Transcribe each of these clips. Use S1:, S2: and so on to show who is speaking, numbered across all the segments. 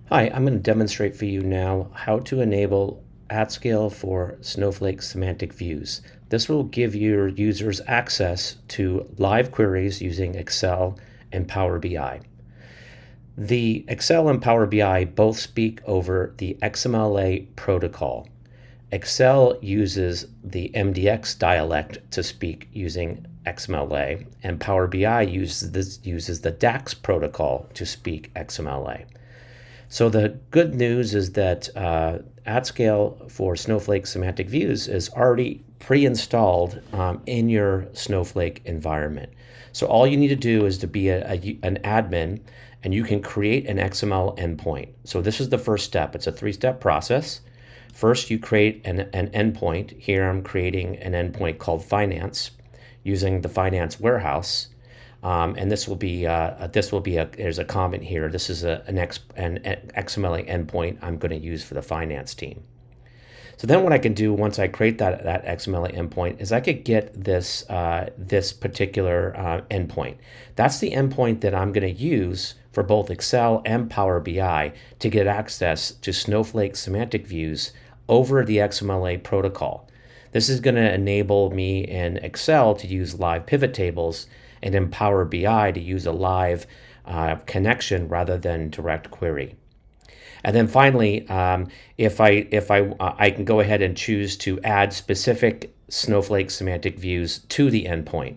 S1: Hi, I'm going to demonstrate for you now how to enable AtScale for Snowflake Semantic Views. This will give your users access to live queries using Excel and Power BI. The Excel and Power BI both speak over the XMLA protocol. Excel uses the MDX dialect to speak using XMLA, and Power BI uses the DAX protocol to speak XMLA. So the good news is that AtScale for Snowflake Semantic Views is already pre-installed in your Snowflake environment. So all you need to do is to be an admin, and you can create an XML endpoint. So this is the first step. It's a three-step process. First, you create an endpoint. Here I'm creating an endpoint called Finance using the Finance Warehouse. And this will be there's a comment here. This is an XMLA endpoint I'm going to use for the finance team. So then what I can do once I create that XMLA endpoint is I could get this particular endpoint. That's the endpoint that I'm going to use for both Excel and Power BI to get access to Snowflake Semantic Views over the XMLA protocol. This is going to enable me in Excel to use live pivot tables and in Power BI to use a live connection rather than direct query. And then finally, if I can go ahead and choose to add specific Snowflake semantic views to the endpoint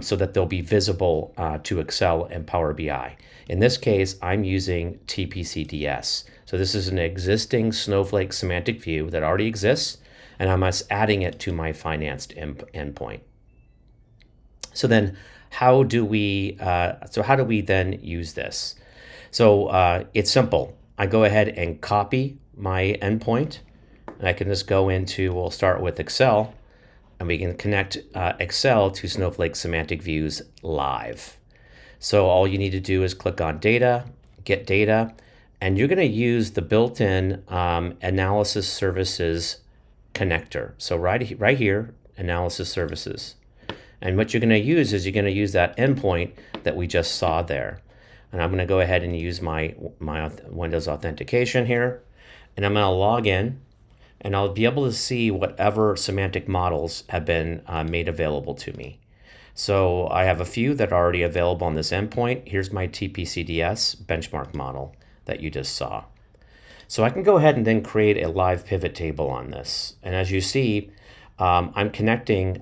S1: so that they'll be visible to Excel and Power BI. In this case, I'm using TPCDS. So this is an existing Snowflake semantic view that already exists, and I'm just adding it to my finance endpoint. So then how do we then use this? So it's simple. I go ahead and copy my endpoint, and I can just go into, we'll start with Excel, and we can connect Excel to Snowflake Semantic Views live. So all you need to do is click on Data, Get Data, and you're going to use the built-in Analysis Services connector. So right here, Analysis Services. And what you're going to use is you're going to use that endpoint that we just saw there. And I'm going to go ahead and use my Windows authentication here. And I'm going to log in, and I'll be able to see whatever semantic models have been made available to me. So I have a few that are already available on this endpoint. Here's my TPCDS benchmark model that you just saw. So I can go ahead and then create a live pivot table on this. And as you see, I'm connecting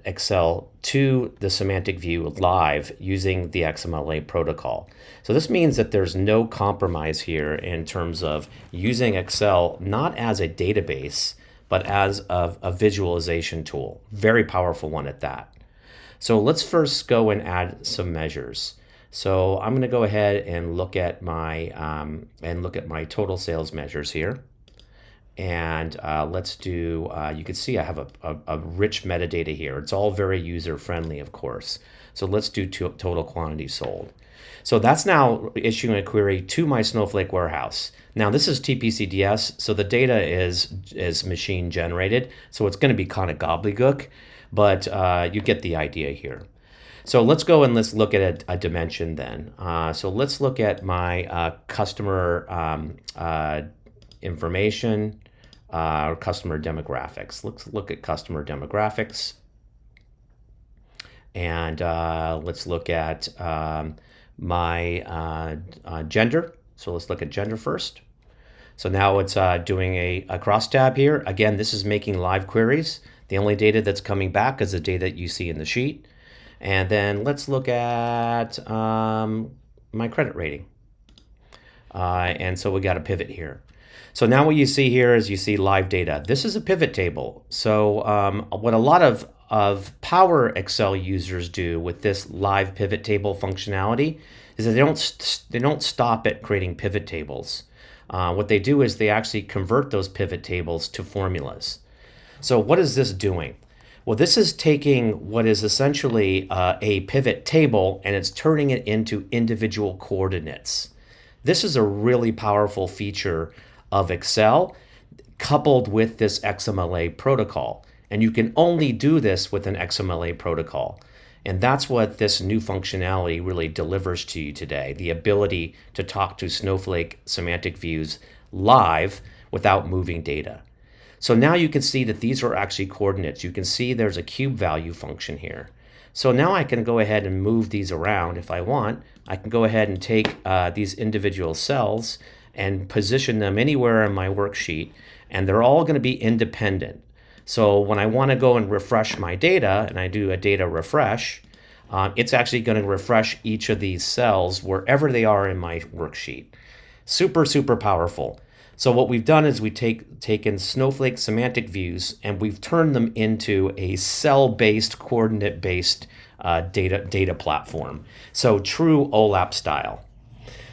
S1: Excel to the semantic view live using the XMLA protocol. So this means that there's no compromise here in terms of using Excel not as a database, but as a visualization tool. Very powerful one at that. So let's first go and add some measures. So I'm going to go ahead and look at my total sales measures here. And let's do, you can see I have a rich metadata here. It's all very user-friendly, of course. So let's do total quantity sold. So that's now issuing a query to my Snowflake warehouse. Now this is TPCDS, so the data is machine generated. So it's going to be kind of gobbledygook, but you get the idea here. So let's go and let's look at a dimension then. So let's look at my customer information, or customer demographics. Let's look at customer demographics. And let's look at my gender. So let's look at gender first. So now it's doing a crosstab here. Again, this is making live queries. The only data that's coming back is the data you see in the sheet. And then let's look at my credit rating. And so we got a pivot here. So now what you see here is you see live data. This is a pivot table. So what a lot of Power Excel users do with this live pivot table functionality is that they don't stop at creating pivot tables. What they do is they actually convert those pivot tables to formulas. So what is this doing? Well, this is taking what is essentially a pivot table and it's turning it into individual coordinates. This is a really powerful feature of Excel coupled with this XMLA protocol. And you can only do this with an XMLA protocol. And that's what this new functionality really delivers to you today, the ability to talk to Snowflake Semantic Views live without moving data. So now you can see that these are actually coordinates. You can see there's a cube value function here. So now I can go ahead and move these around if I want. I can go ahead and take these individual cells and position them anywhere in my worksheet, and they're all going to be independent. So when I want to go and refresh my data, and I do a data refresh, it's actually going to refresh each of these cells wherever they are in my worksheet. Super, super powerful. So what we've done is we've taken Snowflake Semantic Views and we've turned them into a cell-based, coordinate-based data platform. So true OLAP style.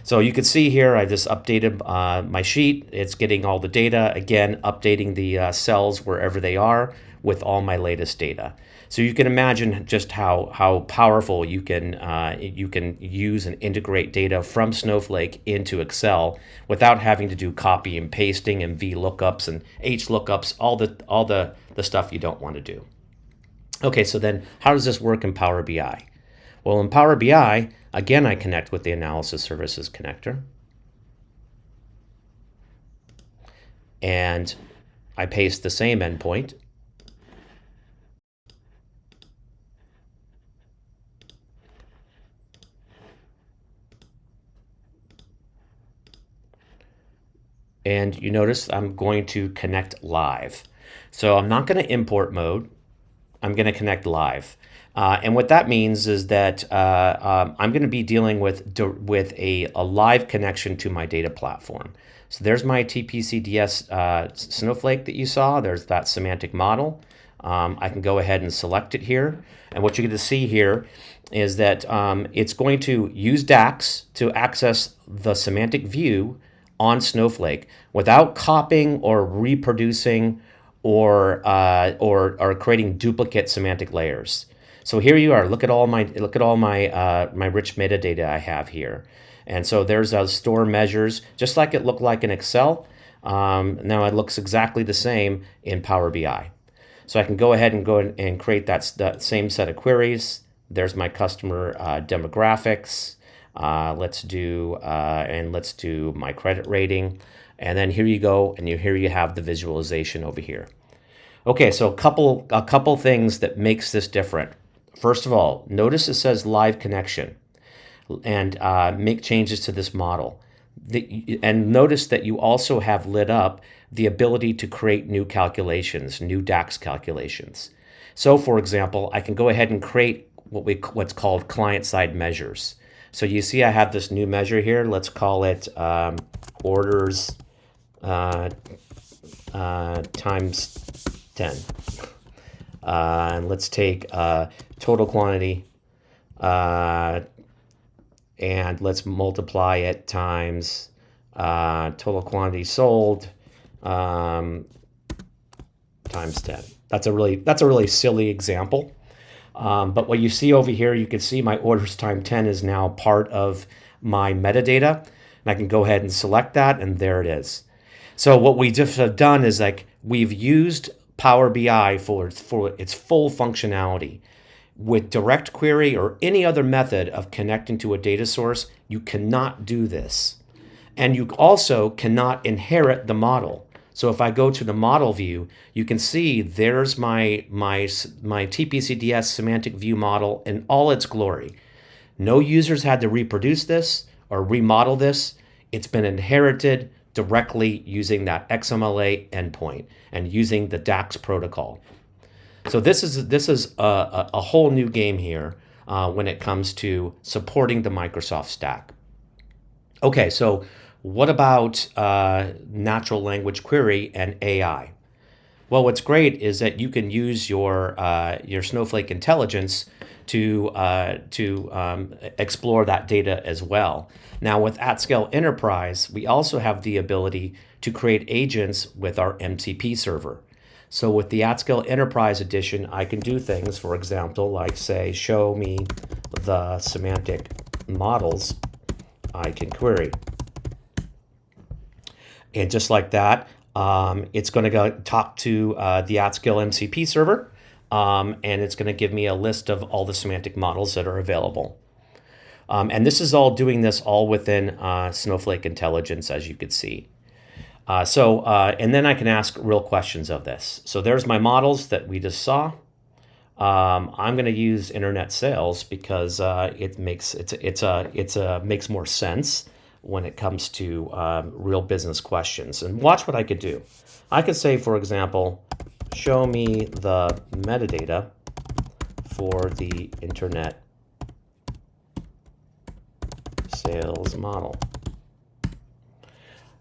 S1: So you can see here, I just updated my sheet. It's getting all the data, again, updating the cells wherever they are with all my latest data. So you can imagine just how powerful you can use and integrate data from Snowflake into Excel without having to do copy and pasting and VLOOKUPs and HLOOKUPs, all the stuff you don't want to do. Okay, so then how does this work in Power BI? Well, in Power BI, again, I connect with the Analysis Services connector. And I paste the same endpoint. And you notice I'm going to connect live. So I'm not going to import mode. I'm going to connect live. And what that means is that I'm going to be dealing with a live connection to my data platform. So there's my TPCDS Snowflake that you saw. There's that semantic model. I can go ahead and select it here. And what you're going to see here is that it's going to use DAX to access the semantic view on Snowflake without copying or reproducing or creating duplicate semantic layers. So here you are. Look at all my my rich metadata I have here, and so there's store measures just like it looked like in Excel. Now it looks exactly the same in Power BI. So I can go ahead and create that same set of queries. There's my customer demographics. Let's do my credit rating, and then here you go, and here you have the visualization over here. Okay, so a couple things that makes this different. First of all, notice it says live connection, and make changes to this model. And notice that you also have lit up the ability to create new calculations, new DAX calculations. So for example, I can go ahead and create what's called client-side measures. So you see I have this new measure here. Let's call it orders times 10. And let's take total quantity and let's multiply it times total quantity sold times 10. That's a really silly example. But what you see over here, you can see my orders time 10 is now part of my metadata. And I can go ahead and select that, and there it is. So what we just have done is we've used Power BI for its full functionality. With direct query or any other method of connecting to a data source, you cannot do this. And you also cannot inherit the model. So if I go to the model view, you can see there's my TPCDS semantic view model in all its glory. No users had to reproduce this or remodel this. It's been inherited directly using that XMLA endpoint and using the DAX protocol. So this is a whole new game here when it comes to supporting the Microsoft stack. Okay, so what about natural language query and AI? Well, what's great is that you can use your Snowflake intelligence to explore that data as well. Now, with AtScale Enterprise, we also have the ability to create agents with our MCP server. So with the AtScale Enterprise edition, I can do things, for example, like say, show me the semantic models I can query. And just like that, it's going to go talk to the AtScale MCP server. and it's going to give me a list of all the semantic models that are available. And this is all doing this all within Snowflake Intelligence, as you could see. And then I can ask real questions of this. So there's my models that we just saw. I'm going to use internet sales because it makes makes more sense when it comes to real business questions. And watch what I could do. I could say, for example, show me the metadata for the internet sales model.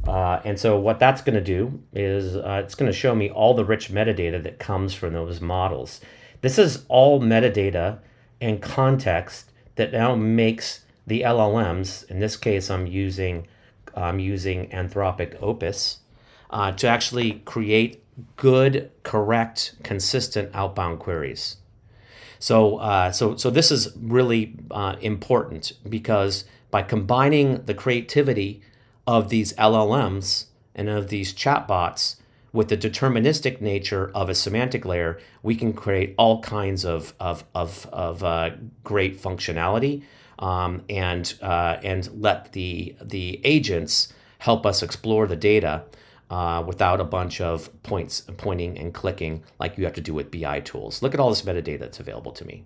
S1: And so what that's going to do is it's going to show me all the rich metadata that comes from those models. This is all metadata and context that now makes the LLMs, in this case I'm using Anthropic Opus, to actually create good, correct, consistent outbound queries. So this is really important because by combining the creativity of these LLMs and of these chatbots with the deterministic nature of a semantic layer, we can create all kinds of great functionality and let the agents help us explore the data without a bunch of pointing and clicking like you have to do with BI tools. Look at all this metadata that's available to me.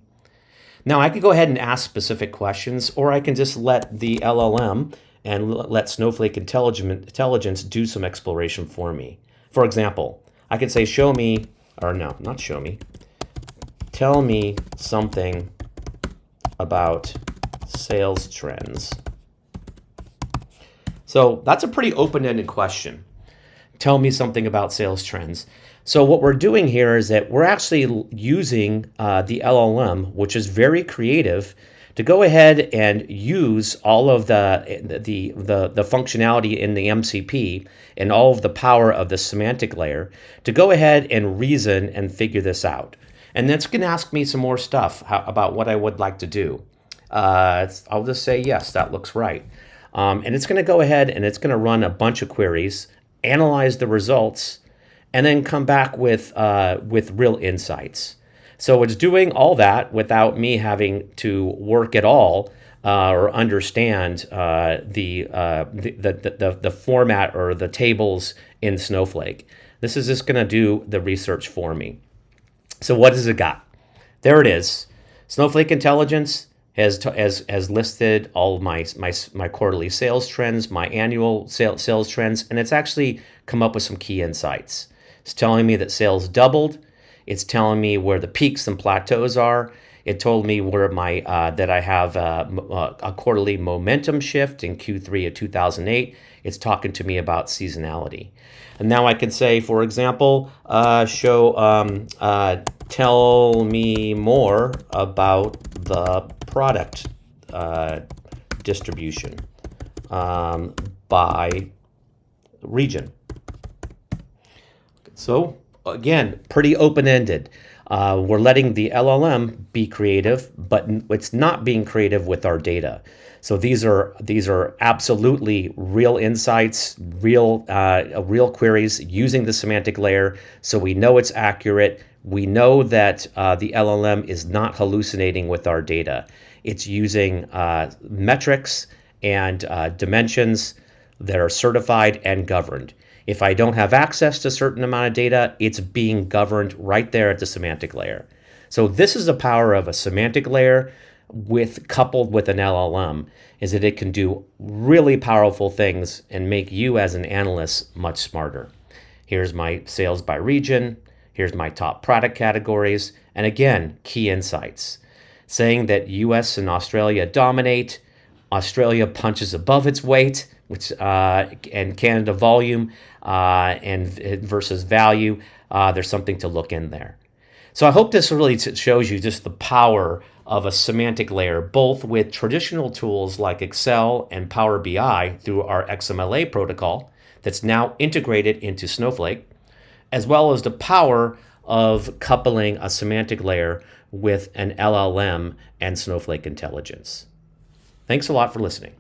S1: Now I could go ahead and ask specific questions, or I can just let the LLM and let Snowflake Intelligence do some exploration for me. For example, I could say, show me, or no, not show me, tell me something about sales trends. So that's a pretty open-ended question. Tell me something about sales trends. So what we're doing here is that we're actually using the LLM, which is very creative, to go ahead and use all of the functionality in the MCP and all of the power of the semantic layer to go ahead and reason and figure this out. And that's going to ask me some more stuff about what I would like to do. I'll just say, yes, that looks right. And it's going to go ahead and it's going to run a bunch of queries, analyze the results, and then come back with real insights. So it's doing all that without me having to work at all or understand the format or the tables in Snowflake. This is just going to do the research for me. So what has it got? There it is. Snowflake Intelligence has listed all of my quarterly sales trends, my annual sales trends, and it's actually come up with some key insights. It's telling me that sales doubled. It's telling me where the peaks and plateaus are. It told me where that I have a quarterly momentum shift in Q3 of 2008. It's talking to me about seasonality. And now I can say, for example, tell me more about the product distribution by region. So again, pretty open-ended. We're letting the LLM be creative, but it's not being creative with our data. So these are absolutely real insights, real queries using the semantic layer. So we know it's accurate. We know that the LLM is not hallucinating with our data. It's using metrics and dimensions that are certified and governed. If I don't have access to a certain amount of data, it's being governed right there at the semantic layer. So this is the power of a semantic layer coupled with an LLM, is that it can do really powerful things and make you as an analyst much smarter. Here's my sales by region. Here's my top product categories. And again, key insights saying that US and Australia dominate. Australia punches above its weight, which and Canada volume and versus value. There's something to look in there. So I hope this really shows you just the power of a semantic layer, both with traditional tools like Excel and Power BI through our XMLA protocol that's now integrated into Snowflake, as well as the power of coupling a semantic layer with an LLM and Snowflake Intelligence. Thanks a lot for listening.